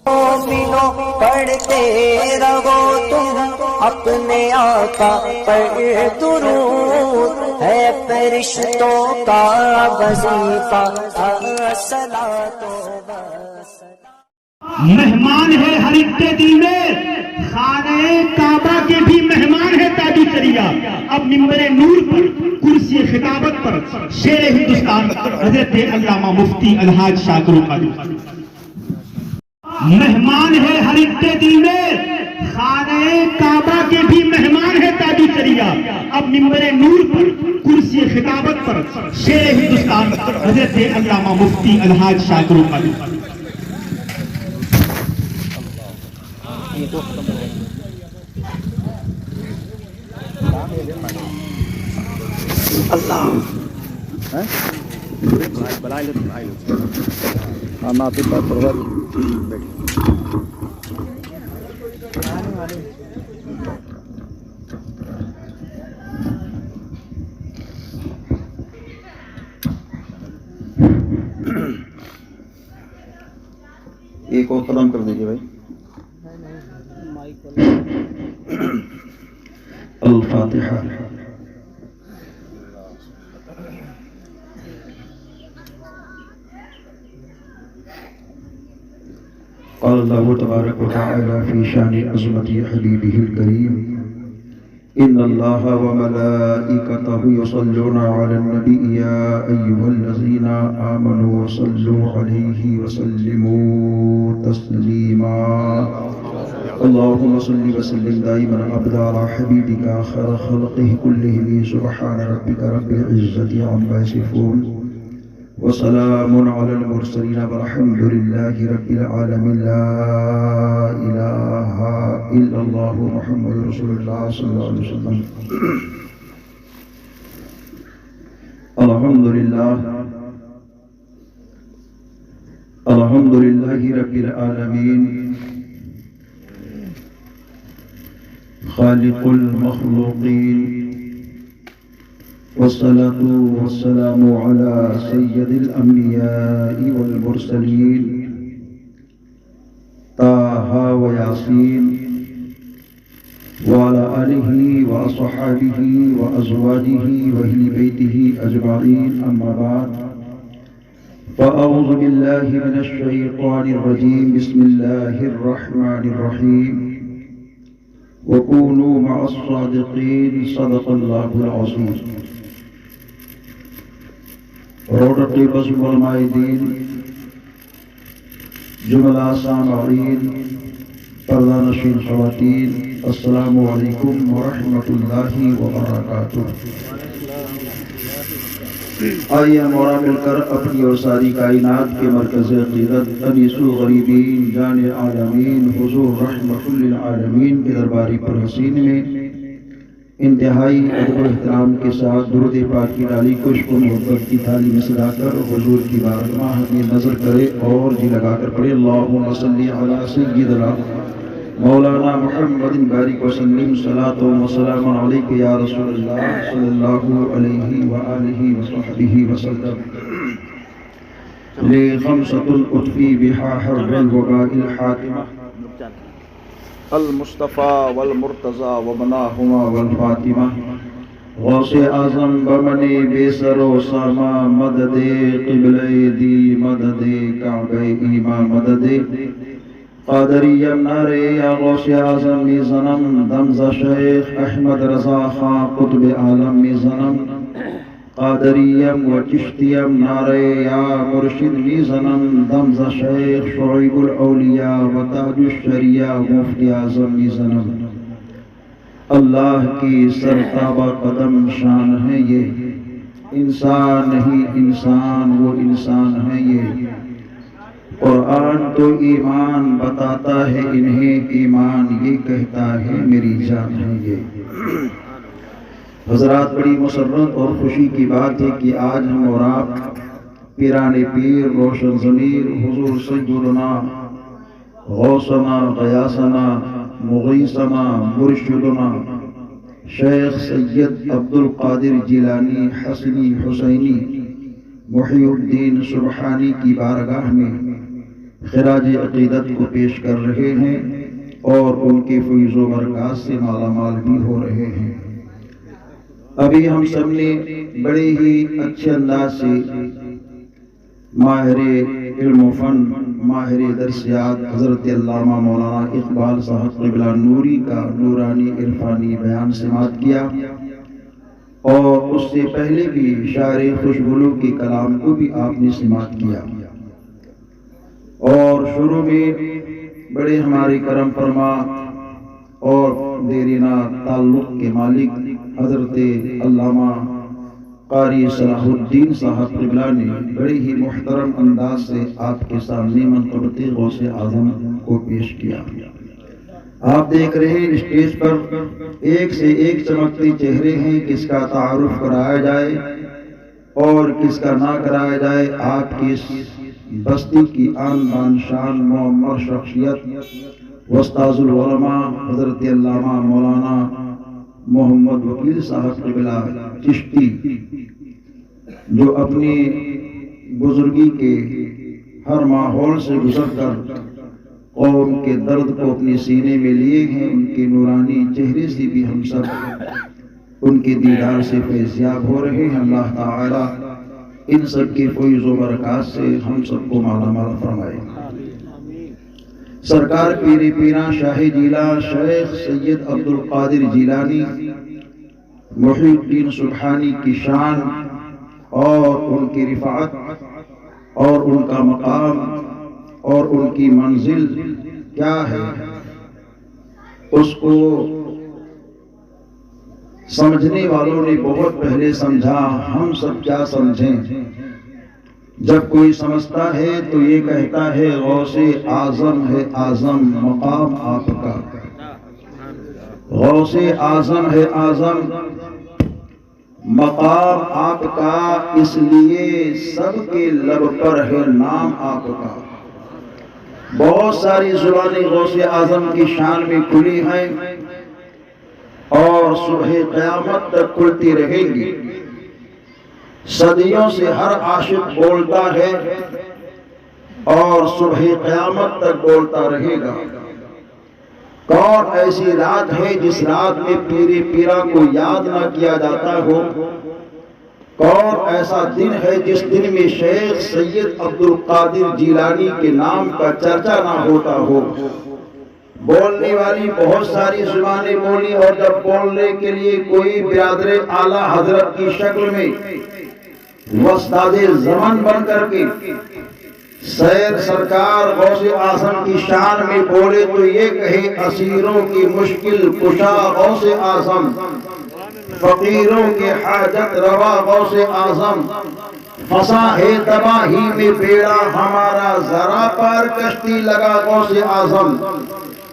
مومنوں پڑھتے رہو تم اپنے آقا پر درود، ہے فرشتوں کا وظیفہ الصلاۃ والسلام۔ مہمان ہے ہر ایک دل میں، خانہ کعبہ کے بھی مہمان ہے تاج الشریعہ۔ اب منبر نور پر کرسی خطابت پر شیر ہندوستان حضرت علامہ مفتی الحاج شاکر قادری۔ مہمان ہے ہر ایک دل میں، خانہ کعبہ کے بھی مہمان ہے تاج الشریعہ۔ اب منبر نور پر کرسی خطابت پر شیر ہندوستان حضرت علامہ مفتی الحاج شاکر قادری۔ اللہ ایک اور قدم کر دیجیے بھائی۔ الفاتحہ۔ قال اللہ تبارک و تعالی فی شان عظمت حبیبہ الکریم ان اللہ وملائکتہ یصلون علی النبی یا ایہا الذین آمنوا صلوا علیہ وسلموا تسلیما اللہم صل وسلم دائما ابدا علی حبیبک خیر خلقہ کلہم سبحان ربک رب العزة عما یصفون وسلام علی المرسلین والحمد للہ رب العالمین لا الہ الا اللہ محمد رسول اللہ صلی اللہ علیہ وسلم۔ الحمد للہ رب العالمین خالق المخلوقین والصلاة والسلام على سید الانبیاء والمرسلین طه ویاسین وعلى آلہ واصحابہ وازواجہ واہل بیتہ اجمعین اما بعد فاعوذ باللہ من الشیطان الرجیم بسم اللہ الرحمن الرحیم وکونوا مع الصادقین صدق اللہ العظیم۔ روڈر ٹیبلز علماء دین، جملہ سامعین، پردہ نشین خواتین، السلام علیکم ورحمۃ اللہ وبرکاتہ۔ آئیے ہم اور مل کر اپنی اور ساری کائنات کے مرکز عقیدت انیس الغریبین جان عالمین حضور رحمۃ للعالمین کے درباری پر حسین میں انتہائی ادب و احترام کے ساتھ درود پاک کی ڈالی کشک و محبت کی تھالی میں سلا کر حضور کی بارگاہ میں نظر کرے اور جی لگا کر پڑھے اللہم صلی علی سیدنا مولانا محمد بارک وسلم صلاۃ و سلام علیک یا رسول اللہ صلی اللہ علیہ وآلہ وصحبہ وسلم۔ لخمسۃ اطفی بہا حر الوباء الحاکمہ المصطفیٰ والمرتضیٰ وبناہما والفاطمہ غوث اعظم بمن بے سر و ساما مدد قبلہ دی مدد کعبہ ایما مدد قادریم نارے یا غوث اعظم می زنم دمزہ شیخ احمد رضا خان قطب عالم می زنم قادریم و چشتیم نارے یا مرشد می زنم دمزہ شیخ شعیب الاولیاء و تاج الشریعہ مفتی اعظم می زنم۔ اللہ کی سرتابہ قدم شان ہے یہ، انسان نہیں انسان وہ انسان ہے یہ۔ قرآن تو ایمان بتاتا ہے انہیں، ایمان یہ کہتا ہے میری جان ہے یہ۔ حضرات، بڑی مسرت اور خوشی کی بات ہے کہ آج ہم اور آپ پیران پیر روشن ضمیر حضور سیدنا غوثنا غیاثنا مغیثنا مرشدنا شیخ سید عبد القادر جیلانی حسنی حسینی محی الدین سبحانی کی بارگاہ میں خراج عقیدت کو پیش کر رہے ہیں اور ان کے فیض و برکات سے مالا مال بھی ہو رہے ہیں۔ ابھی ہم سب نے بڑے ہی اچھے انداز سے ماہر علم و فن، ماہر درسیات حضرت علامہ مولانا اقبال صاحب قبلہ نوری کا نورانی عرفانی بیان سماعت کیا، اور اس سے پہلے بھی شاعر خوشبلو کے کلام کو بھی آپ نے سماعت کیا۔ اور شروع میں بڑے ہمارے کرم فرما اور دیرینہ تعلق کے مالک حضرت علامہ قاری صلاح الدین صاحب قبلہ نے بڑے ہی محترم انداز سے آپ کے سامنے منقبت غوث اعظم کو پیش کیا۔ آپ دیکھ رہے ہیں اسٹیج پر ایک سے ایک چمکتے چہرے ہیں، کس کا تعارف کرایا جائے اور کس کا نہ کرایا جائے۔ آپ کی بستی کی آن بان شان معمر شخصیت استاذ العلماء حضرت علامہ مولانا محمد وکیل صاحب قبلہ چشتی، جو اپنی بزرگی کے ہر ماحول سے گزر کر قوم کے درد کو اپنے سینے میں لیے ہیں، ان کے نورانی چہرے سے بھی ہم سب ان کے دیدار سے فیضیاب ہو رہے ہیں۔ اللہ تعالی ان سب کے فیض و برکات سے ہم سب کو مالا مال فرمائے۔ سرکار پیر پیراں شاہ جیلا شیخ سید عبد القادر جیلانی محی الدین سبحانی کی شان اور ان کی رفعت اور ان کا مقام اور ان کی منزل کیا ہے، اس کو سمجھنے والوں نے بہت پہلے سمجھا، ہم سب کیا سمجھیں؟ جب کوئی سمجھتا ہے تو یہ کہتا ہے غوث اعظم ہے اعظم مقام آپ کا، غوث اعظم ہے اعظم مقام آپ کا، اس لیے سب کے لب پر ہے نام آپ کا۔ بہت ساری زبانیں غوث اعظم کی شان میں کھلی ہیں اور صبح قیامت تک کھلتی رہیں گی۔ صدیوں سے ہر عاشق بولتا ہے اور صبح قیامت تک بولتا رہے گا۔ کون ایسی رات ہے جس رات میں پیر پیرا کو یاد نہ کیا جاتا ہو؟ کون ایسا دن ہے جس دن میں شیخ سید عبد القادر جیلانی کے نام کا چرچا نہ ہوتا ہو؟ بولنے والی بہت ساری زبانیں بولی، اور جب بولنے کے لیے کوئی برادر اعلیٰ حضرت کی شکل میں وسطاد زمن بن کر کے سیر سرکار غوث اعظم کی شان میں بولے تو یہ کہے اسیروں کی مشکل کشا غوث اعظم، فقیروں کے حاجت روا غوث اعظم، فسا ہے تباہی میں بیڑا ہمارا ذرا پار کشتی لگا غوث اعظم۔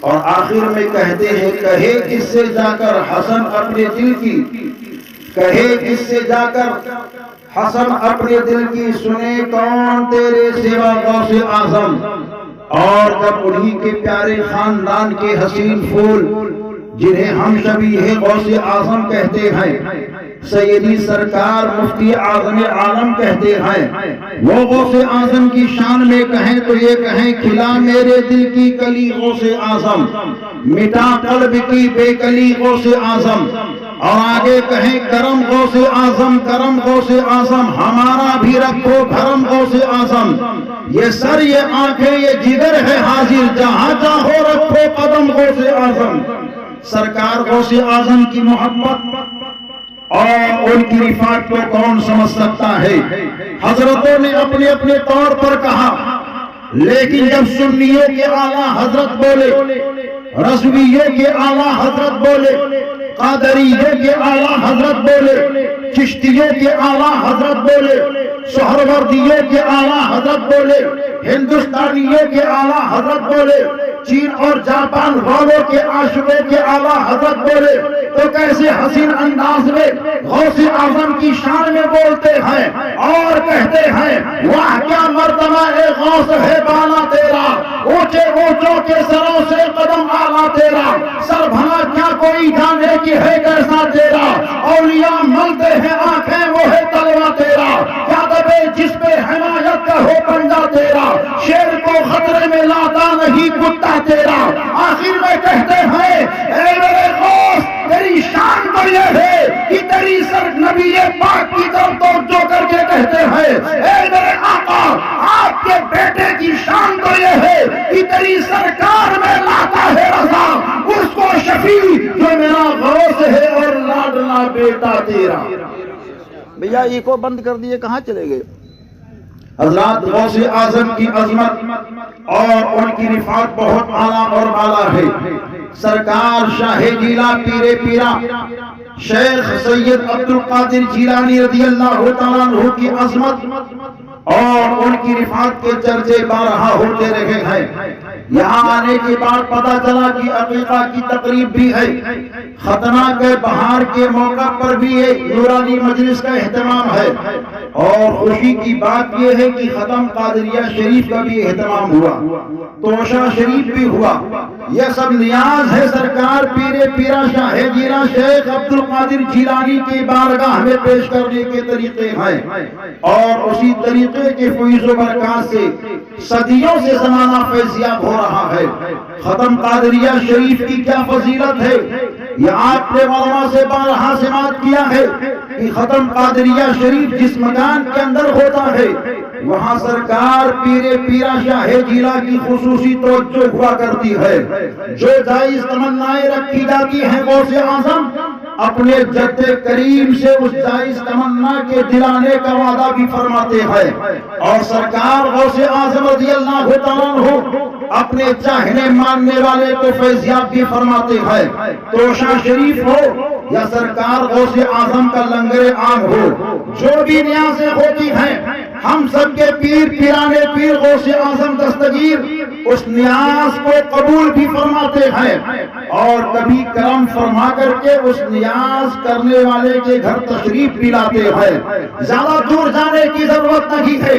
اور آخر میں کہتے ہیں کہے کس سے جا کر حسن اپنے دل کی، کہے کس سے جا کر حسن اپنے دل کی، سنے کون تیرے سوا غوث اعظم۔ اور جب انہی کے پیارے خاندان کے حسین پھول جنہیں ہم شبیہ غوث اعظم کہتے ہیں، سیدی سرکار مفتی اعظم عالم کہتے ہیں، وہ غوث اعظم کی شان میں کہیں تو یہ کہیں کھلا میرے دل کی کلی غوث اعظم، مٹا قلب کی بے کلی غوث اعظم۔ اور آگے کہیں کرم غوث اعظم، کرم غوث اعظم، ہمارا بھی رکھو بھرم غوث اعظم، یہ سر یہ آنکھیں یہ جگر ہے حاضر، جہاں چاہو رکھو قدم غوث اعظم۔ سرکار غوث اعظم کی محبت اور ان کی رفعت کو کون سمجھ سکتا ہے؟ حضرتوں نے اپنے اپنے طور پر کہا، لیکن جب سنیوں کے اعلیٰ حضرت بولے، رضویوں کے اعلیٰ حضرت بولے، قادریوں کے اعلیٰ حضرت بولے، چشتیوں کے اعلیٰ حضرت بولے، سہروردیوں کے اعلیٰ حضرت بولے، ہندوستانیوں کے اعلیٰ حضرت بولے، چین اور جاپان والوں کے عاشقوں کے اعلیٰ حضرت بولے، تو کیسے حسین انداز میں غوث اعظم کی شان میں بولتے ہیں اور کہتے ہیں واہ کیا مرتبہ اے غوث ہے بالا تیرا، اونچے اونچوں کے سروں سے قدم اعلیٰ تیرا، سر بھلا کیا کوئی جانے کی ہے کیسا تیرا، اولیاء ملتے ہیں آنکھیں وہ ہے تلوا تیرا، کیا دبے جس پہ حمایت کا ہو پنجا تیرا، شیر کو خطرے کمرے میں لاتا نہیں کتا تیرا. آخر میں کہتے ہیں اے میرے غوث تیری شان تو یہ ہے کہ تیری سر نبی پاک کی طرف توجہ کر کے کہتے ہیں اے میرے آقا آپ کے بیٹے کی شان تو یہ ہے کہ تیری سرکار میں لاتا ہے رضا اس کو شفیع جو میرا غوث ہے اور لاڈلا بیٹا تیرا. بھیا ای کو بند کر دیے، کہاں چلے گئے؟ حضرات غوث اعظم کی عظمت اور ان کی رفعت بہت اعلیٰ اور بالا ہے. سرکار شاہ جیلا پیر پیرا شیخ سید عبد القادر جیلانی رضی اللہ تعالیٰ عنہ کی عظمت اور ان کی رفعت کے چرچے بارہا ہوتے رہے ہیں. یہاں آنے کے بعد پتا چلا کہ عقیقہ کی تقریب بھی ہے، ختنہ کے بہار کے موقع پر بھی ایک نورانی مجلس کا اہتمام ہے، اور خوشی کی بات یہ ہے کہ ختم قادریہ شریف کا بھی اہتمام ہوا، توشہ شریف بھی ہوا. یہ سب نیاز ہے سرکار پیر پیرا شاہ جیلا شیخ عبد القادر جیلانی کی بارگاہ میں پیش کرنے کے طریقے ہیں، اور اسی طریقے کے فیض و برکات سے صدیوں سے زمانہ فیضیاب ہو رہا ہے. ختم قادریہ شریف کی کیا فضیلت ہے، یہ آپ نے علماء سے بارہا سماعت کیا ہے کہ ختم قادریہ شریف جس مکان کے اندر ہوتا ہے وہاں سرکار پیر پیرا شاہ جیلا کی خصوصی توجہ ہوا کرتی ہے. جو جائز تمنائیں رکھی جاتی ہیں غوث اعظم اپنے جد کریم سے اس جائز تمنا کے دلانے کا وعدہ بھی فرماتے ہیں، اور سرکار غوث اعظم رضی اللہ تعالیٰ عنہ اپنے چاہنے ماننے والے کو فیضیاب بھی فرماتے ہیں. توشہ شریف ہو یا سرکار غوث اعظم کا لنگر عام ہو، جو بھی نیازیں ہوتی ہیں ہم سب کے پیر پیرانے پیر غوث اعظم دستگیر اس نیاز کو قبول بھی فرماتے ہیں، اور کبھی کرم فرما کر کے اس نیاز کرنے والے کے گھر تشریف بھی لاتے ہیں. زیادہ دور جانے کی ضرورت نہیں ہے،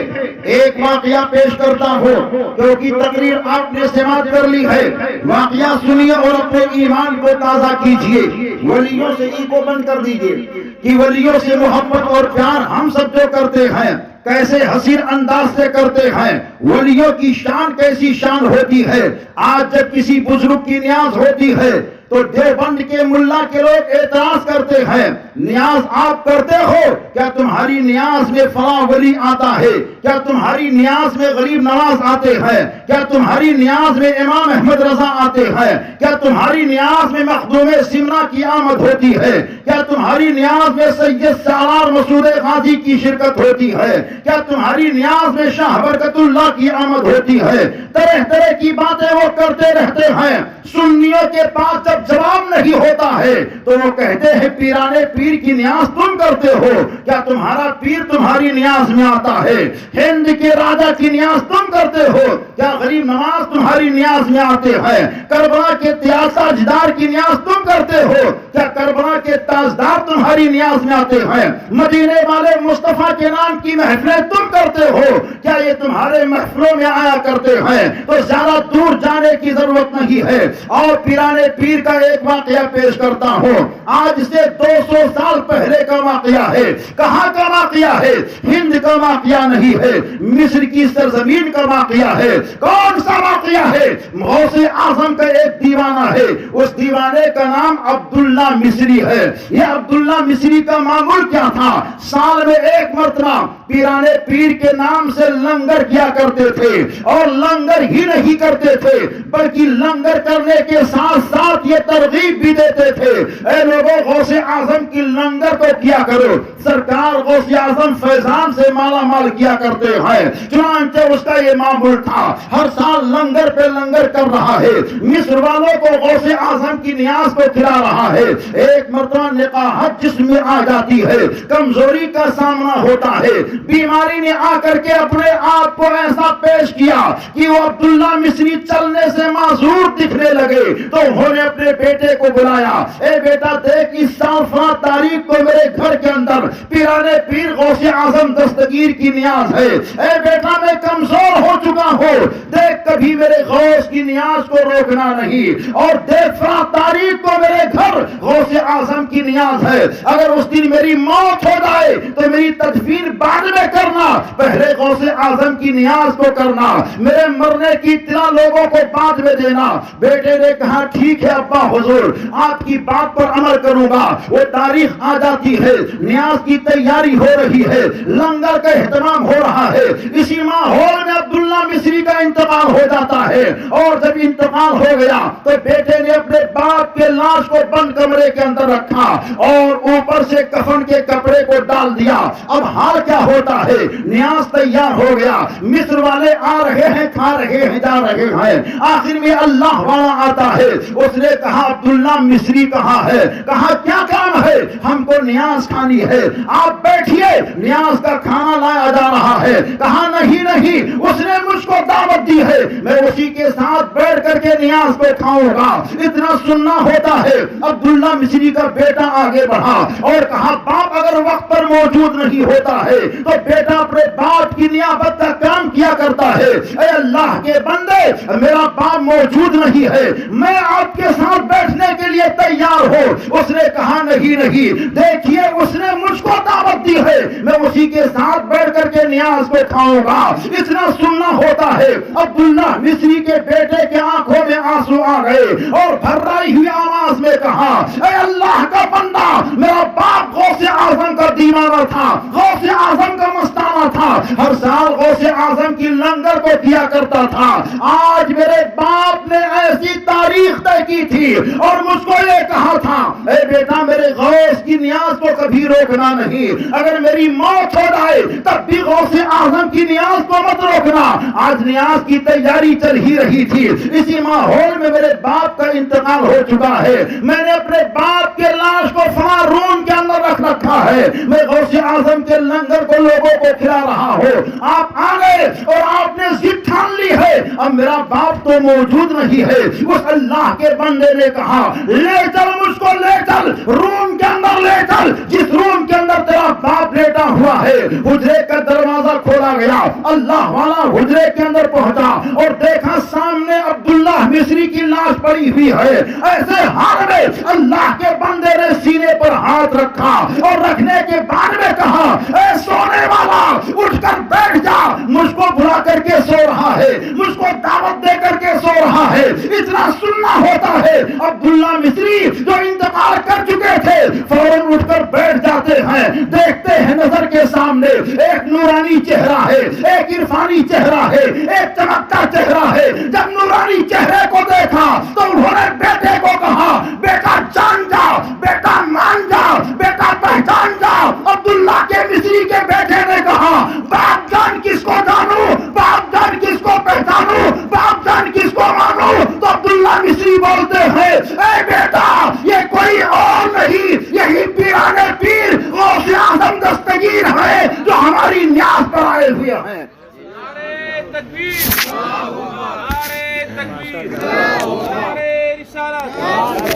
ایک واقعہ پیش کرتا ہوں کیونکہ تقریر آپ نے سماعت کر لی ہے. واقعہ سنیے اور اپنے ایمان کو تازہ کیجئے. ولیوں سے ای کو بند کر دیجئے کہ ولیوں سے محبت اور پیار ہم سب جو کرتے ہیں کیسے حسین انداز سے کرتے ہیں، ولیوں کی شان کیسی شان ہوتی ہے. آج جب کسی بزرگ کی نیاز ہوتی ہے تو دیوبند کے ملا کے لوگ اعتراض کرتے ہیں، نیاز آپ کرتے ہو کیا تمہاری نیاز میں فلاں ولی آتا ہے، کیا تمہاری نیاز میں غریب نواز آتے ہیں، کیا تمہاری نیاز میں امام احمد رضا آتے ہیں، کیا تمہاری نیاز میں مخدوم سمنا کی آمد ہوتی ہے، کیا تمہاری نیاز میں سید سالار مسعود غازی کی شرکت ہوتی ہے، کیا تمہاری نیاز میں شاہ برکت اللہ کی آمد ہوتی ہے. طرح طرح کی باتیں وہ کرتے رہتے ہیں. سنیوں کے پاس جب جواب نہیں ہوتا ہے تو وہ کہتے ہیں پیرانے پیر کی نیاز تم کرتے ہو، کیا تمہارا پیر تمہاری نیاز میں آتا ہے؟ ہند کے راجہ کی نیاز تم کرتے ہو، کیا غریب نواز تمہاری نیاز میں آتے ہیں؟ کربلا کے تاجدار کی نیاز تم کرتے ہو، کیا کربلا کے تاجدار تمہاری نیاز میں آتے ہیں؟ مدینے والے مصطفیٰ کے نام کی محفلیں تم کرتے ہو، کیا یہ تمہارے محفلوں میں آیا کرتے ہیں؟ تو زیادہ دور جانے کی ضرورت نہیں ہے. اور پیرانے پیر کا ایک واقعہ پیش کرتا ہوں، آج سے 200 سال پہلے کا واقعہ ہے. کہاں کا واقعہ ہے؟ ہند کا واقعہ نہیں ہے، مصر کی سرزمین کا واقعہ ہے. کون سا واقعہ ہے؟ غوث اعظم کا ایک دیوانہ ہے، اس دیوانے کا نام عبداللہ مصری ہے. یہ عبداللہ مصری کا معمول کیا تھا؟ سال میں ایک مرتبہ پیرانے پیر کے نام سے لنگر کیا کرتے تھے، اور لنگر ہی نہیں کرتے تھے بلکہ لنگر کرنے کے ساتھ ساتھ یہ ترغیب بھی دیتے تھے، اے لوگوں غوث اعظم کی لنگر کو کیا کرو. سرکار غوث اعظم فیضان سے مالا مال کیا کرتے ہیں، چنانچہ اس کا یہ معمول تھا، ہر سال لنگر پہ لنگر کر رہا ہے، مصر والوں کو غوث اعظم کی نیاز کو کھلا رہا ہے. ایک مرتبہ نقاہت جسم میں آ جاتی ہے، کمزوری کا سامنا ہوتا ہے، بیماری نے آ کر کے اپنے آپ کو ایسا پیش کیا کہ وہ عبداللہ مصری چلنے سے معذور دکھنے لگے. لگے تو انہوں نے اپنے بیٹے کو بلایا، اے بیٹا دیکھ اس سال فلاں تاریخ کو میرے گھر کے اندر پیرانے پیر غوث اعظم دستگیر کی نیاز ہے، اے بیٹا میں کمزور ہو چکا ہوں، دیکھ کبھی میرے غوث کی نیاز کو روکنا نہیں، اور دیکھ فلاں تاریخ کو میرے گھر غوث اعظم کی نیاز ہے، اگر اس دن میری موت ہو جائے تو میری تدفین بعد میں کرنا، پہلے غوث اعظم کی نیاز کو کرنا، میرے مرنے کی اطلاع لوگوں کو بعد میں دینا۔ بیٹے نے کہا ٹھیک ہے ابا حضور، آپ کی بات پر عمل کروں گا۔ وہ تاریخ آ جاتی ہے، نیاز کی تیاری ہو رہی ہے، لنگر کا اہتمام ہو رہا ہے، اسی ماحول میں عبداللہ مصری کا انتقال ہو جاتا ہے، اور جب انتقال ہو گیا تو بیٹے نے اپنے باپ کے لاش کو بند کمرے کے اندر رکھا اور اوپر سے کفن کے کپڑے کو ڈال دیا۔ اب حال کیا ہوتا ہے، نیاز تیار ہو گیا، مصر والے آ رہے ہیں، کھا رہے ہیں، جا رہے ہیں، آخر میں اللہ والا آتا ہے، اس نے کہا عبداللہ مصری کہاں ہے؟ کہا کیا کام ہے؟ ہم کو نیاز کھانی ہے، آپ بیٹھیے، نیاز کا کھانا لایا جا رہا ہے۔ کہا نہیں نہیں، اس نے مجھ کو دعوت دی ہے، میں اسی کے ساتھ بیٹھ کر کے نیاز کو کھاؤں گا۔ اتنا سننا ہوتا ہے، عبداللہ مصری کا بیٹا آگے بڑھا اور کہا باپ اگر وقت پر موجود نہیں ہوتا ہے تو بیٹا اپنے باپ کی نیابت کا کام کیا کرتا ہے۔ اے اللہ کے بندے، میرا باپ موجود نہیں ہے، میں آپ کے ساتھ بیٹھنے کے لیے تیار ہوں۔ اس نے کہا نہیں نہیں، دیکھیے اس نے مجھ کو دعوت دی ہے، میں اسی کے ساتھ بیٹھ کر کے نیاز کو کھاؤں گا۔ اتنا سننا ہوتا ہے، عبداللہ مصری کے بیٹے کے آنکھوں میں آنسو آ گئے اور بھرائی ہوئی آواز میں کہا اے اللہ کا بندہ، میرا باپ غوث اعظم کا دیوانہ تھا، غوث اعظم کا مستانہ تھا، ہر سال غوث اعظم کی لنگر کو کیا کرتا تھا، آج میرے باپ نے ایسی تاریخ طے کی تھی اور مجھ کو یہ کہا تھا اے بیٹا میرے غوث کی نیاز کو کبھی روکنا نہیں، اگر میری موت ہو جائے تب بھی غوث اعظم کی نیاز کو مت روکنا۔ آج نیاز کی تیاری چل ہی رہی تھی، اسی ماحول میں میرے باپ کا انتقال ہو چکا ہے، میں نے اپنے باپ کے لاش کو فلاں روم کے اندر رکھ رکھا ہے، میں غوث اعظم کے لنگر کو لوگوں کو کھلا رہا ہوں، آپ آ گئے اور آپ نے ضد ٹھان لی ہے، اب میرا باپ تو موجود نہیں ہے۔ اس اللہ کے بندے نے کہا لے چل مجھ کو، لے چل روم کے اندر، لے چل جس روم کے اندر تیرا باپ لیٹا ہوا ہے۔ حجرے کا دروازہ کھولا گیا، اللہ والا حجرے کے اندر پہنچا اور دیکھا سامنے عبداللہ مصری کی لاش پڑی ہوئی ہے۔ ایسے حال میں اللہ کے بندے نے سینے پر ہاتھ رکھا اور رکھنے کے بعد میں کہا اے سونے والا اٹھ کر بیٹھ جا، مجھ کو بلا کر کے سو رہا ہے، مجھ کو دعوت دے کر کے سو رہا ہے۔ اتنا سننا ہوتا ہے، عبداللہ مصری جو انتقال کر چکے تھے فوراً اٹھ کر بیٹھ جاتے ہیں، دیکھتے ہیں نظر کے سامنے ایک نورانی چہرہ ہے، ایک عرفانی چہرہ ہے، ایک چمکتا چہرہ ہے۔ جب نورانی چہرے کو دیکھا تو انہوں نے بیٹے کو کہا بیٹا جان جا، بیٹا مان جا، بیٹا پہچان جا۔ عبداللہ کے مصری کے بیٹے نے کہا باپ جان کس کو جانوں، باپ جان کس کو پہچانوں، باپ جان کس کو مانوں؟ تو عبداللہ مصری بولتے ہیں اے بیٹا یہ کوئی اور نہیں، یہی پیرانے پیر غوث اعظم دستگیر ہے جو ہماری نیاز پر آئے ہوئے ہیں۔ نعرے تکبیر، نعرے تکبیر، نعرے رسالت،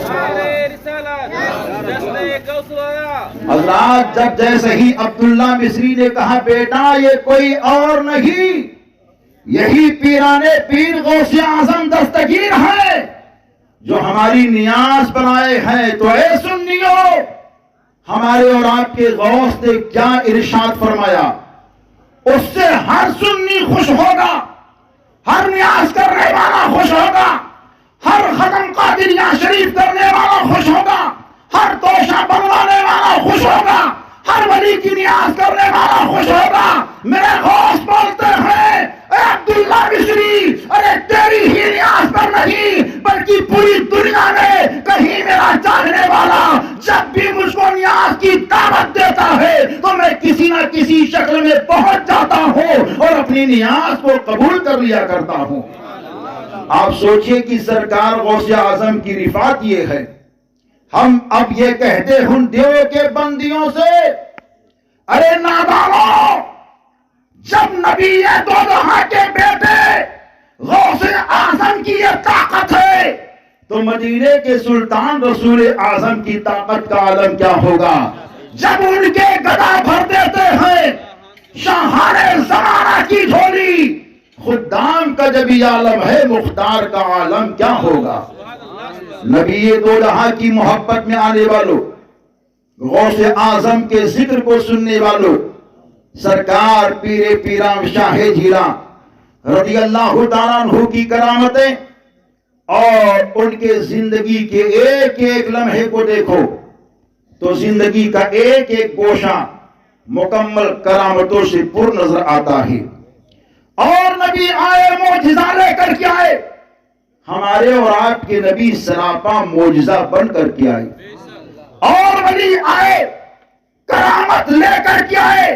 نعرے رسالت، جشن غوث اللہ۔ حضرات جب جیسے ہی عبداللہ مصری نے کہا بیٹا یہ کوئی اور نہیں، یہی پیرانے پیر غوث اعظم دستگیر ہے جو ہماری نیاز پر آئے ہیں، تو اے سنیو ہمارے اور آپ کے غوث نے کیا ارشاد فرمایا، اس سے ہر سنی خوش ہوگا، ہر نیاز کرنے والا خوش ہوگا، ہر ختم قادریہ شریف کرنے والا خوش ہوگا، ہر توشہ بنوانے والا خوش ہوگا، ہر ولی کی نیاز کرنے والا خوش ہوگا۔ میرے غوث بولتے ہیں اے عبداللہ مصری، ارے تیری ہی نیاز پر نہیں بلکہ پوری دنیا میں کہیں میرا چاہنے والا جب بھی مجھ کو نیاز کی دعوت دیتا ہے تو میں کسی نہ کسی شکل میں پہنچ جاتا ہوں اور اپنی نیاز کو قبول کر لیا کرتا ہوں۔ آپ سوچئے کہ سرکار غوث اعظم کی رفعت یہ ہے، ہم اب یہ کہتے ہوں دیو کے بندیوں سے ارے نادانو، جب نبی دو جہاں کے بیٹے غوث اعظم کی یہ طاقت ہے تو مدینے کے سلطان رسول اعظم کی طاقت کا عالم کیا ہوگا؟ جب ان کے گدا بھر دیتے ہیں شاہان زمانہ کی جھولی، خدام کا جب یہ عالم ہے مختار کا عالم کیا ہوگا؟ نبی دو جہاں کی محبت میں آنے والوں، غوث اعظم کے ذکر کو سننے والوں، سرکار پیر پیرام شاہ جیلاں رضی اللہ تعالیٰ عنہ کی کرامتیں اور ان کے زندگی کے ایک ایک لمحے کو دیکھو تو زندگی کا ایک ایک گوشہ مکمل کرامتوں سے پر نظر آتا ہے۔ اور نبی آئے معجزہ لے کر کے آئے، ہمارے اور آپ کے نبی سراپا معجزہ بن کر کے آئے، اور ولی آئے کرامت لے کر کے آئے،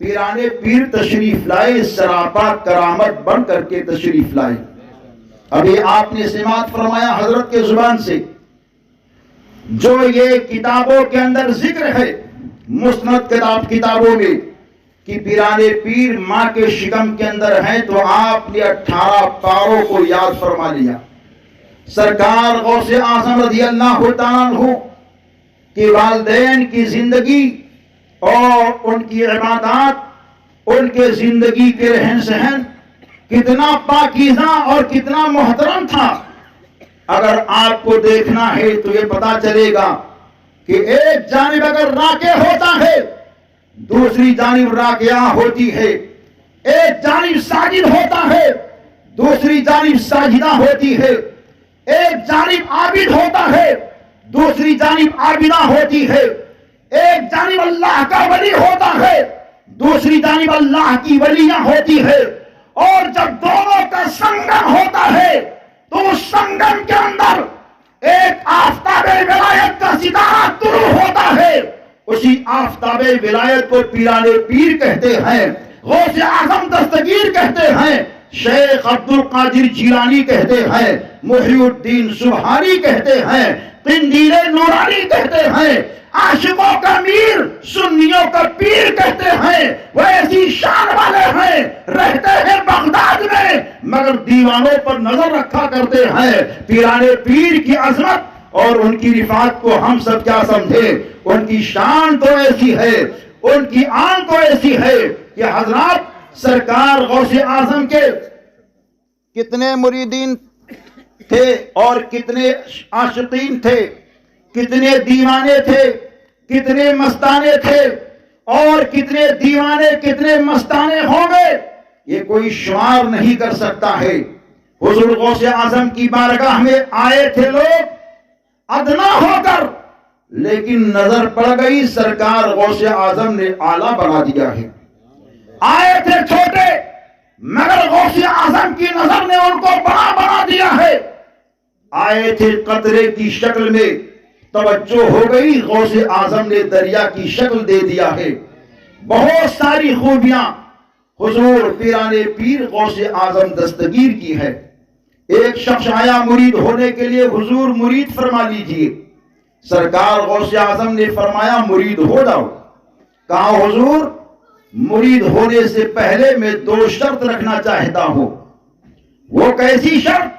پیرانے پیر تشریف لائے سراپا کرامت بن کر کے تشریف لائے۔ ابھی آپ نے سماعت فرمایا حضرت کے زبان سے، جو یہ کتابوں کے اندر ذکر ہے مسند کتابوں میں کہ پیرانے پیر ماں کے شکم کے اندر ہیں، تو آپ نے 18 پاروں کو یاد فرما لیا۔ سرکار غوث اعظم رضی اللہ تعالیٰ عنہ کہ والدین کی زندگی اور ان کی عبادات، ان کے زندگی کے رہن سہن کتنا پاکیزہ اور کتنا محترم تھا۔ اگر آپ کو دیکھنا ہے تو یہ پتا چلے گا کہ ایک جانب اگر راکع ہوتا ہے دوسری جانب راکعہ ہوتی ہے، ایک جانب ساجد ہوتا ہے دوسری جانب ساجدہ ہوتی ہے، ایک جانب عابد ہوتا ہے دوسری جانب عابدہ ہوتی ہے، ایک جانب اللہ کا ولی ہوتا ہے دوسری جانب اللہ کی ولیاں ہوتی ہے، اور جب دونوں کا سنگم ہوتا ہے تو اس سنگم کے اندر ایک آفتاب ولایت کا ستارہ طلوع ہوتا ہے، اسی آفتاب ولایت کو پیرانے پیر کہتے ہیں، غوث اعظم دستگیر کہتے ہیں، شیخ عبد القادر جیلانی کہتے ہیں، محی الدین سبحانی کہتے ہیں، قندیل نورانی کہتے ہیں، عاشقوں کا میر سنیوں کا پیر کہتے ہیں۔ وہ ایسی شان والے ہیں، رہتے ہیں بغداد میں مگر دیوانوں پر نظر رکھا کرتے ہیں۔ پیرانے پیر کی عظمت اور ان کی رفعت کو ہم سب کیا سمجھے، ان کی شان تو ایسی ہے، ان کی آن تو ایسی ہے کہ حضرات سرکار غوث اعظم کے کتنے مریدین تھے اور کتنے عاشقین تھے، کتنے دیوانے تھے، کتنے مستانے تھے، اور کتنے دیوانے کتنے مستانے ہوں گے یہ کوئی شمار نہیں کر سکتا ہے۔ حضور غوث اعظم کی بارگاہ میں آئے تھے لوگ ادنا ہو کر، لیکن نظر پڑ گئی سرکار غوث اعظم نے اعلیٰ بنا دیا ہے۔ آئے تھے چھوٹے مگر غوث اعظم کی نظر نے ان کو بڑا بنا دیا ہے۔ آئے تھے قطرے کی شکل میں، توجہ ہو گئی غوث اعظم نے دریا کی شکل دے دیا ہے۔ بہت ساری خوبیاں حضور پیرانے پیر غوث اعظم دستگیر کی ہے۔ ایک شخص آیا مرید ہونے کے لیے، حضور مرید فرما لیجئے۔ سرکار غوث اعظم نے فرمایا مرید ہو جاؤ۔ کہا حضور مرید ہونے سے پہلے میں 2 شرط رکھنا چاہتا ہوں۔ وہ کیسی شرط؟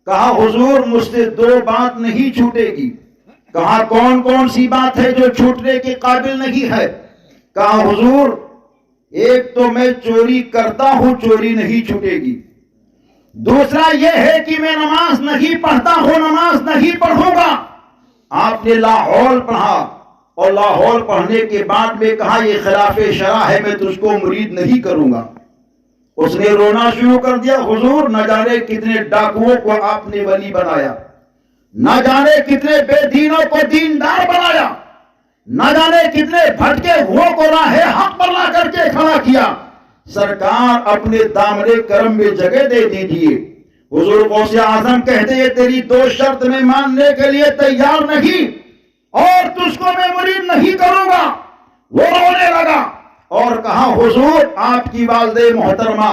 کہا حضور مجھ سے 2 بات نہیں چھوٹے گی۔ کہا کون کون سی بات ہے جو چھوٹنے کے قابل نہیں ہے؟ کہا حضور ایک تو میں چوری کرتا ہوں، چوری نہیں چھوٹے گی۔ دوسرا یہ ہے کہ میں نماز نہیں پڑھتا ہوں، نماز نہیں پڑھوں گا۔ آپ نے لاہور پڑھا اور لاہور پڑھنے کے بعد میں کہا یہ خلاف شرع ہے، میں تجھ کو مرید نہیں کروں گا۔ اس نے رونا شروع کر دیا، حضور نہ جانے کتنے ڈاکوؤں کو آپ نے ولی بنایا، نہ جانے کتنے بے دینوں کو دیندار بنایا، نہ جانے کتنے بھٹکے ہوئے کو راہ حق پر لا کر کے کھڑا کیا۔ سرکار اپنے دامن کرم میں جگہ دے دیجئے۔ حضور غوث اعظم کہتے ہیں تیری 2 شرط میں ماننے کے لیے تیار نہیں اور تجھ کو میں مرید نہیں کروں گا۔ وہ رونے لگا اور کہا حضور آپ کی والدہ محترمہ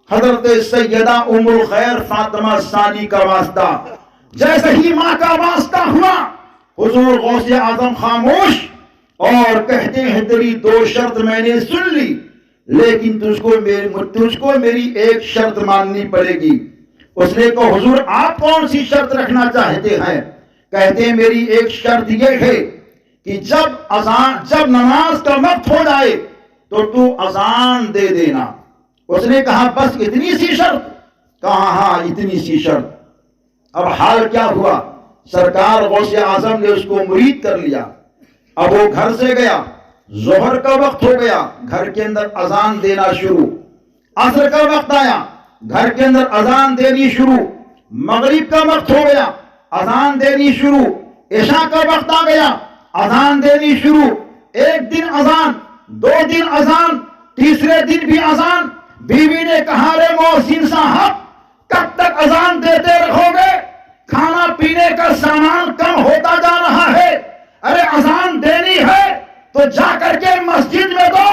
حضرت سیدہ ام الخیر فاطمہ ثانی کا واسطہ۔ جیسے ہی ماں کا واسطہ ہوا حضور غوث اعظم خاموش اور کہتے ہیں تیری 2 شرط میں نے سن لی، لیکن تجھ کو میری ایک شرط ماننی پڑے گی۔ اس نے کہا حضور آپ کون سی شرط رکھنا چاہتے ہیں؟ کہتے ہیں میری ایک شرط یہ ہے کہ جب نماز کا وقت ہو جائے تو اذان دے دینا۔ اس نے کہا بس اتنی سی شرط؟ کہا ہاں اتنی سی شرط۔ اب حال کیا ہوا، سرکار غوث اعظم نے اس کو مرید کر لیا۔ اب وہ گھر سے گیا، ظہر کا وقت ہو گیا، گھر کے اندر اذان دینا شروع۔ عصر کا وقت آیا، گھر کے اندر اذان دینی شروع۔ مغرب کا وقت ہو گیا، اذان دینی شروع۔ عشاء کا وقت آ گیا، اذان دینی شروع۔ ایک دن اذان، 2 دن اذان، تیسرے دن بھی اذان۔ بیوی نے کہا رے محسن صاحب کب تک اذان دیتے رہو گے؟ کھانا پینے کا سامان کم ہوتا جا رہا ہے، ارے اذان دینی ہے تو جا کر کے مسجد میں دو،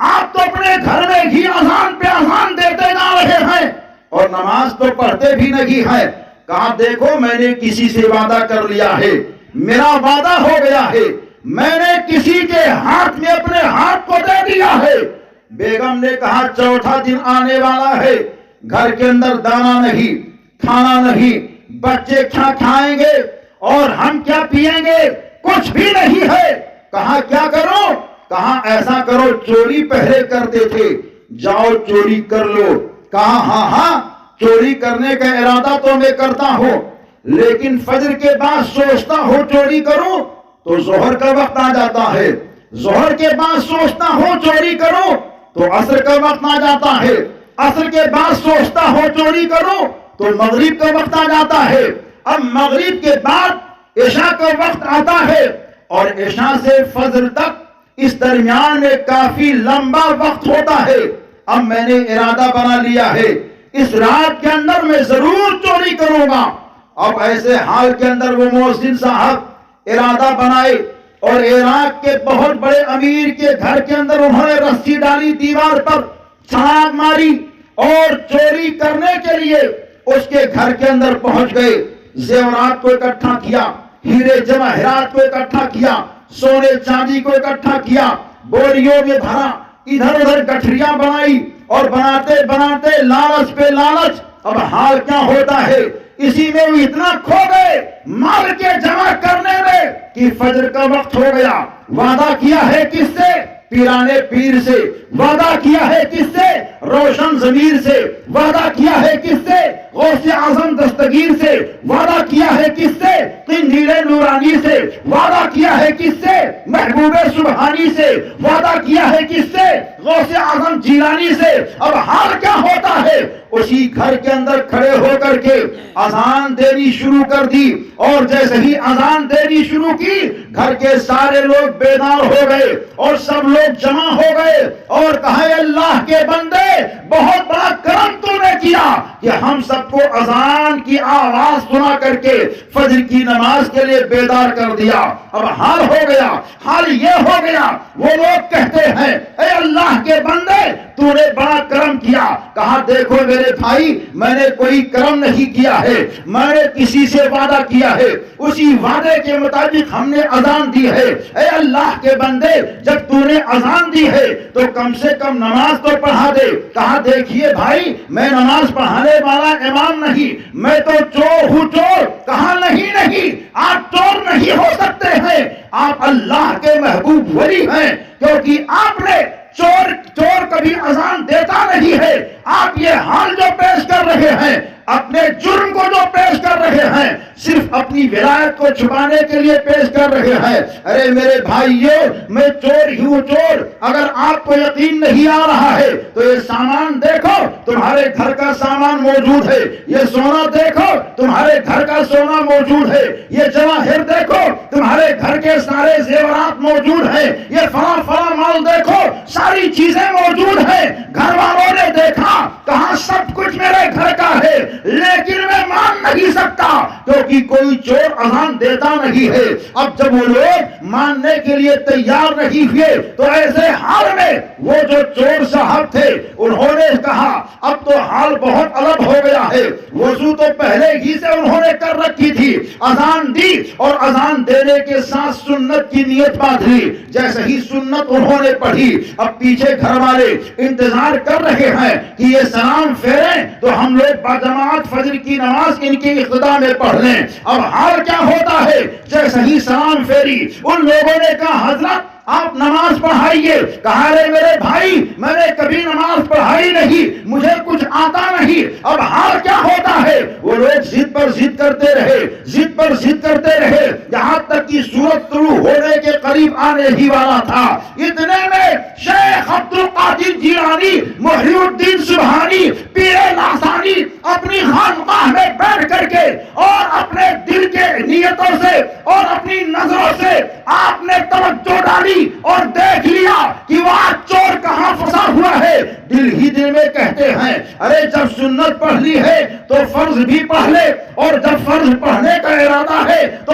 آپ تو اپنے گھر میں ہی اذان پہ اذان دیتے جا رہے ہیں اور نماز تو پڑھتے بھی نہیں ہیں۔ کہا دیکھو میں نے کسی سے وعدہ کر لیا ہے، میرا وعدہ ہو گیا ہے، میں نے کسی کے ہاتھ میں اپنے ہاتھ کو دے دیا ہے۔ بیگم نے کہا چوتھا دن آنے والا ہے، گھر کے اندر دانا نہیں، کھانا نہیں، بچے کیا کھائیں گے اور ہم کیا پیئیں گے، کچھ بھی نہیں ہے۔ کہا کیا کرو؟ کہا ایسا کرو چوری پہلے کرتے تھے، جاؤ چوری کر لو۔ کہا ہاں ہاں چوری کرنے کا ارادہ تو میں کرتا ہوں، لیکن فجر کے بعد سوچتا ہوں چوری کروں تو ظہر کا وقت آ جاتا ہے، ظہر کے بعد سوچتا ہوں چوری کروں تو عصر کا وقت آ جاتا ہے، عصر کے بعد سوچتا ہوں چوری کروں تو مغرب کا وقت آ جاتا ہے، اب مغرب کے بعد عشاء کا وقت آتا ہے اور عشاء سے فجر تک اس درمیان میں کافی لمبا وقت ہوتا ہے۔ اب میں نے ارادہ بنا لیا ہے اس رات کے اندر میں ضرور چوری کروں گا۔ اب ایسے حال کے اندر وہ محسن صاحب ارادہ بنائے اور عراق کے بہت بڑے امیر کے گھر کے اندر انہوں نے رسی ڈالی، دیوار پر چھلانگ ماری اور چوری کرنے کے لیے اس کے گھر کے اندر پہنچ گئے۔ زیورات کو اکٹھا کیا، ہیرے جواہرات کو اکٹھا کیا، سونے چاندی کو اکٹھا کیا، بوریوں میں بھرا، ادھر ادھر گٹھریاں بنائی اور بناتے بناتے لالچ پہ لالچ۔ اب حال کیا ہوتا ہے، اسی میں وہ اتنا کھو گئے مال کے جمع کرنے میں کہ فجر کا وقت ہو گیا۔ وعدہ کیا ہے کس سے؟ پیرانے پیر سے۔ وعدہ کیا ہے کس سے؟ روشن ضمیر سے۔ وعدہ کیا ہے کس سے؟ غوث اعظم دستگیر سے۔ وعدہ کیا ہے کس سے؟ قندیل نورانی سے۔ وعدہ کیا ہے کس سے؟ محبوب سبحانی سے۔ وعدہ کیا ہے کس سے؟ غوث اعظم جیلانی سے۔ اب حال کیا ہوتا ہے، اسی گھر کے اندر کھڑے ہو کر کے اذان دینی شروع کر دی اور جیسے ہی اذان دینی شروع کی گھر کے سارے لوگ بیدار ہو گئے اور سب لوگ جمع ہو گئے اور کہا اے اللہ کے بندے بہت بڑا کرم تو نے کیا کہ ہم سب کو اذان کی آواز سنا کر کے فجر کی نماز کے لیے بیدار کر دیا۔ اب حال ہو گیا، حال یہ ہو گیا، وہ لوگ کہتے ہیں اے اللہ کے بندے تو نے بڑا کرم کیا۔ کہا دیکھو میرے بھائی میں نے کوئی کرم نہیں کیا ہے، میں نے کسی سے وعدہ کیا ہے، اسی وعدے کے مطابق ہم نے اذان دی ہے۔ اے اللہ کے بندے جب تو نے اذان دی ہے تو کم سے کم نماز تو پڑھا دے۔ کہا دیکھیے بھائی میں نماز پڑھانے والا امام نہیں، میں تو چور ہوں چور۔ کہا نہیں نہیں آپ چور نہیں ہو سکتے ہیں، آپ اللہ کے محبوب ولی ہیں، کیونکہ آپ نے چور کبھی اذان دیتا نہیں ہے۔ آپ یہ حال جو پیش کر رہے ہیں، اپنے جرم کو جو پیش کر رہے ہیں، صرف اپنی ولایت کو چھپانے کے لیے پیش کر رہے ہیں۔ ارے میرے بھائیو میں چور ہی ہوں چور۔ اگر آپ کو یقین نہیں آ رہا ہے تو یہ سامان دیکھو تمہارے گھر کا سامان موجود ہے، یہ سونا دیکھو تمہارے گھر کا سونا موجود ہے، یہ جواہر دیکھو تمہارے گھر کے سارے زیورات موجود ہیں، یہ فلاں فلاں مال دیکھو ساری چیزیں موجود ہیں۔ گھر والوں نے دیکھا، کہا سب کچھ میرے گھر کا ہے، لیکن میں مان نہیں سکتا کیونکہ کوئی چور اذان دیتا نہیں ہے۔ اب جب وہ لوگ ماننے کے لیے تیار نہیں ہوئے تو ایسے حال میں وہ جو چور صاحب تھے انہوں نے کہا اب تو حال بہت الگ ہو گیا ہے، وضو تو پہلے ہی سے انہوں نے کر رکھی تھی، اذان دی اور اذان دینے کے ساتھ سنت کی نیت باندھ لی۔ جیسے ہی سنت انہوں نے پڑھی اب پیچھے گھر والے انتظار کر رہے ہیں کہ یہ سلام سلام پھیریں تو ہم لوگ باجماعت فجر کی نماز ان کی اقتدا میں پڑھ لیں. اب حال کیا ہوتا ہے؟ جیسے ہی سلام پھیری ان لوگوں نے کہا حضرت آپ نماز پڑھائیے. کہا رے میرے بھائی میں نے کبھی نماز پڑھائی نہیں, مجھے کچھ آتا نہیں. اب حال کیا ہوتا ہے؟ وہ لوگ ضد پر ضد کرتے رہے, ضد پر ضد کرتے رہے, یہاں تک کہ سورج طلوع ہونے کے قریب آنے ہی والا تھا. اتنے میں شیخ عبد القادر جیلانی محی الدین سبحانی پیر لاسانی اپنی خانقاہ میں بیٹھ کر کے اور اپنے دل کے نیتوں سے اور اپنی نظروں سے آپ نے توجہ ڈالی اور دیکھ لیا کہ وہاں چور کہاں پھنسا ہوا ہے. دل ہی دل میں کہتے ہیں ارے جب سنت پڑھ لی ہے تو فرض بھی پڑھ لے, اور جب فرض پڑھنے کا ارادہ ہے تو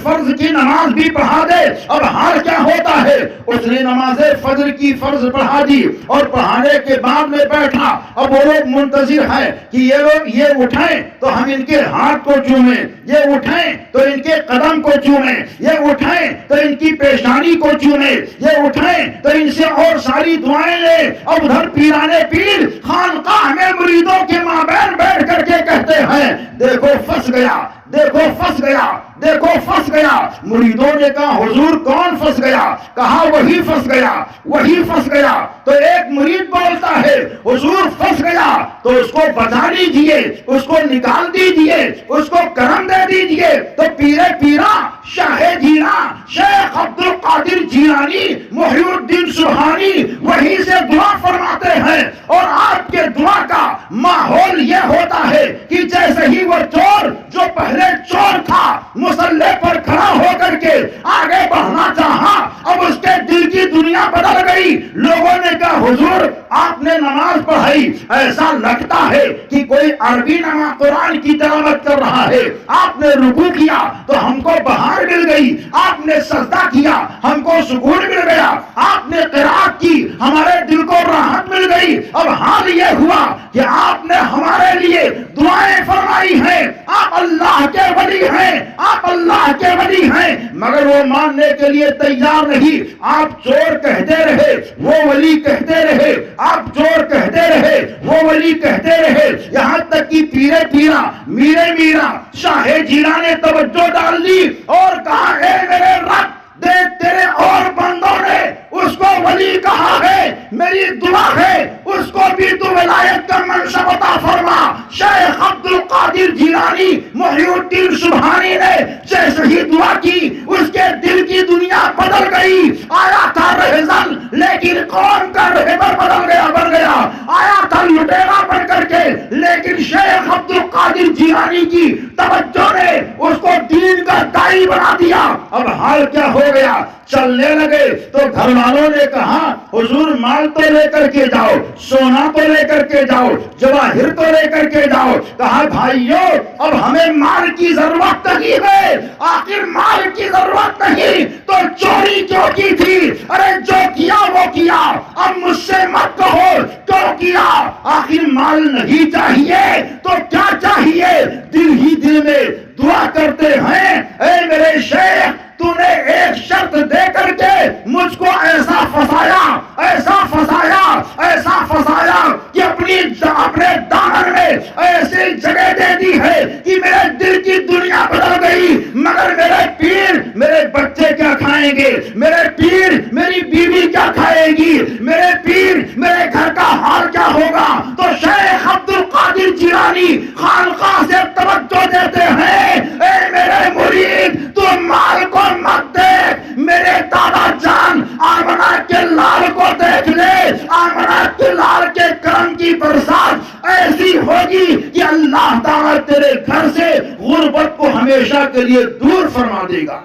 فرض کی نماز بھی پڑھا دے. اب حال کیا ہوتا ہے؟ اس نے نماز فجر کی فرض پڑھا دی اور پڑھانے کے بعد میں بیٹھا. اب وہ لوگ منتظر ہیں کہ یہ لوگ یہ اٹھائیں تو ہم ان کے ہاتھ کو چومیں, یہ اٹھائیں تو ان کے قدم کو چومیں, یہ اٹھائیں تو ان کی پیشانی کو چومیں, یہ اٹھائیں تو ان سے اور ساری دعائیں لیں. اب ادھر پیرانے پیر خانقاہ میں مریدوں کے مابین بیٹھ کر کے کہتے ہیں دیکھو پھنس گیا, دیکھو پھنس گیا, دیکھو پھنس گیا. مریدوں نے کہا حضور کون پھنس گیا؟ کہا وہی پھنس گیا, وہی پھنس گیا. تو ایک مرید بولتا ہے حضور پھنس گیا تو اس کو بچا لیجئے, اس کو نکال دیجئے, اس کو کرم دے دیجئے. تو پیرے پیرا شاہ جینا شیخ عبد القادر جیلانی محی الدین سبحانی وہیں سے دعا فرماتے ہیں, اور آپ کے دعا کا ماحول یہ ہوتا ہے کہ جیسے ہی وہ چور جو پہلے چور تھا مصلی پر کھڑا ہو کر کے آگے بڑھنا چاہا, اب اس کے دل کی دنیا بدل گئی. لوگوں نے کہا حضور آپ نے نماز پڑھائی, ایسا لگتا ہے کہ کوئی عربی نماز قرآن کی تلاوت کر رہا ہے. آپ نے رکوع کیا تو ہم کو بہار مل گئی, آپ نے سجدہ کیا ہم کو سکون مل گیا, آپ نے قرات کی ہمارے دل کو راحت مل گئی. اب حال یہ ہوا کہ آپ نے ہمارے لیے دعائیں فرمائی ہیں, آپ اللہ کے ولی ہیں, آپ اللہ کے ولی ہیں, مگر وہ ماننے کے لیے تیار نہیں. آپ چور کہتے رہے وہ ولی کہتے رہے, آپ چور کہتے رہے وہ ولی کہتے رہے, یہاں تک کہ پیرے پیرا میرے میرا شاہ جیلانی نے توجہ ڈال دی اور کہا اے میرے رب دیکھ تیرے اور بندوں نے اس کو ولی کہا ہے, میری دعا ہے اس کو بھی تو ولایت کا منصب عطا فرما. شیخ عبد القادر جیلانی محی الدین سبحانی نے جیسے ہی دعا کی اس کے دل کی دنیا بدل گئی. آیا تھا رہزن لیکن قوم کا رہبر بدل گیا, بن گیا. آیا تھا لٹیرا بن کر کے لیکن شیخ عبد القادر جیلانی کی توجہ نے اس کو دین کا داعی بنا دیا. اب حال کیا ہو گیا؟ چلنے لگے تو گھر والوں نے کہا حضور مال تو لے کر کے جاؤ, سونا تو لے کر کے جاؤ, جواہر تو لے کر کے جاؤ. کہا بھائیو اب ہمیں مال کی ضرورت نہیں ہے, آخر مال کی ضرورت نہیں تو چوری کیوں کی تھی؟ ارے جو کیا وہ کیا, اب مجھ سے مت کہو کیوں کیا, آخر مال نہیں چاہیے تو کیا چاہیے؟ دل ہی دل میں دعا کرتے ہیں اے میرے شیخ تو نے ایک شرط دے کر کے مجھ کو ایسا پھنسایا, ایسا پھنسایا, ایسا پھنسایا کہ اپنے دامن میں ایسی جگہ دے دی ہے کہ میرے دل کی دنیا بدل گئی. مگر میرے پیر میرے بچے کیا کھائیں گے, میرے پیر میری بیوی کیا کھائے گی, میرے پیر میرے گھر کا حال کیا ہوگا؟ تو شیخ عبد القادر جیلانی خانقاہ سے توجہ دیتے ہیں اے میرے مرید تو مال کو مت دیکھ, میرے دادا جان آمنہ کے لال کو دیکھ لے. آمنہ کے لال کے کرم کی برسات ایسی ہوگی کہ اللہ تعالیٰ تیرے گھر سے غربت کو ہمیشہ کے لیے دور فرما دے گا.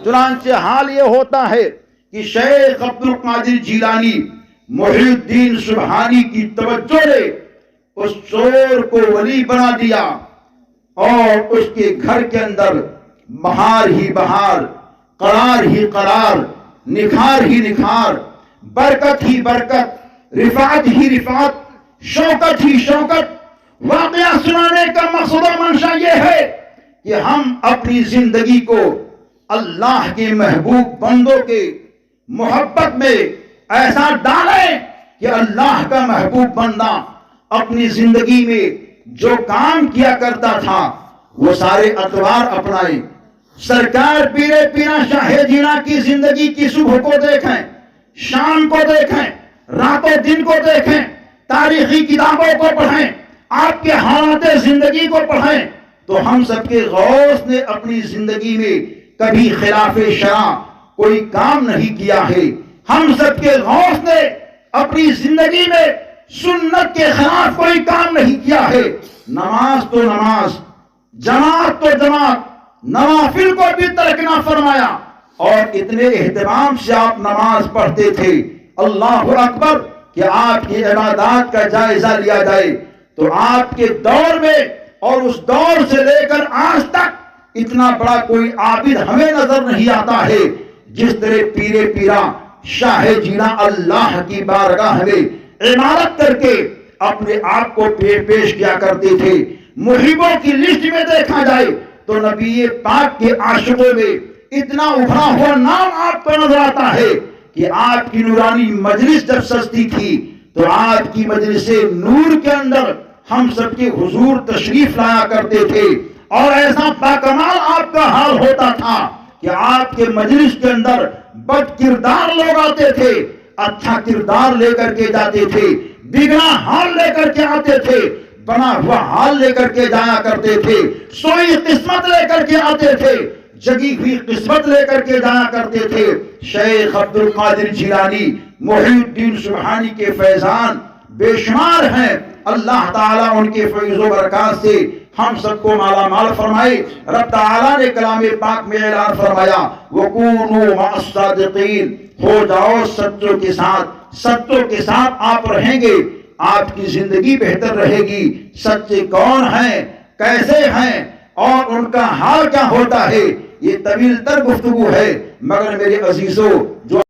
چنانچہ حال یہ ہوتا ہے کہ شیخ عبد القادر جیلانی محی الدین سبحانی کی توجہ نے اس چور کو ولی بنا دیا اور اس کے گھر کے اندر بہار ہی بہار, قرار ہی قرار, نکھار ہی نکھار, برکت ہی برکت, رفعت ہی رفعت, شوکت ہی شوکت. واقعہ سنانے کا مقصد و منشا یہ ہے کہ ہم اپنی زندگی کو اللہ کے محبوب بندوں کے محبت میں ایسا ڈالیں کہ اللہ کا محبوب بندہ اپنی زندگی میں جو کام کیا کرتا تھا وہ سارے اطوار اپنائے. سرکار پیرے پیرا شاہ جینا کی زندگی کی صبح کو دیکھیں، شام کو دیکھیں، رات و دن کو دیکھیں، تاریخی کتابوں کو پڑھیں، آپ کے حالات زندگی کو پڑھیں تو ہم سب کے غوث نے اپنی زندگی میں کبھی خلاف شرع کوئی کام نہیں کیا ہے. ہم سب کے غوث نے اپنی زندگی میں سنت کے خلاف کوئی کام نہیں کیا ہے. نماز تو نماز، جماعت تو جماعت، نوافل کو بھی ترک نہ فرمایا اور اتنے اہتمام سے آپ نماز پڑھتے تھے. اللہ اکبر کہ آپ کی عبادات کا جائزہ لیا جائے تو آپ کے دور میں اور اس دور سے لے کر آج تک اتنا بڑا کوئی عابد ہمیں نظر نہیں آتا ہے جس طرح پیرے پیرا شاہ جینا اللہ کی بارگاہ میں عبادت کر کے اپنے آپ کو پیش کیا کرتے تھے. محبوں کی لسٹ میں دیکھا جائے تو نبی پاک کے عاشقوں میں اتنا ابھرا ہوا نام آپ کو نظر آتا ہے کہ آپ کی نورانی مجلس جب سجتی تھی تو آپ کی مجلس نور کے اندر ہم سب کے حضور تشریف لایا کرتے تھے اور ایسا باکمال آپ کا حال ہوتا تھا کہ آپ کے مجلس کے اندر بد کردار لوگ آتے تھے، اچھا کردار لے کر کے جاتے تھے، بگڑا حال لے کر کے آتے تھے، بنا ہوا حال لے کر کے جایا کرتے تھے، سوئی قسمت لے کر کے آتے تھے، جگی ہوئی قسمت لے کر کے جایا کرتے تھے. شیخ عبد القادر جیلانی محی الدین سبحانی کے فیضان بے شمار ہیں. اللہ تعالیٰ ان کے فیض و برکات سے ہم سب کو مالا مال فرمائے. رب تعالیٰ نے کلام پاک میں اعلان فرمایا وَكُونُوا مَعَ الصَّادِقِينَ، ہو جاؤ سچوں کے ساتھ، سچوں کے ساتھ آپ رہیں گے آپ کی زندگی بہتر رہے گی. سچے کون ہیں، کیسے ہیں اور ان کا حال کیا ہوتا ہے، یہ طویل تر گفتگو ہے مگر میرے عزیزوں جو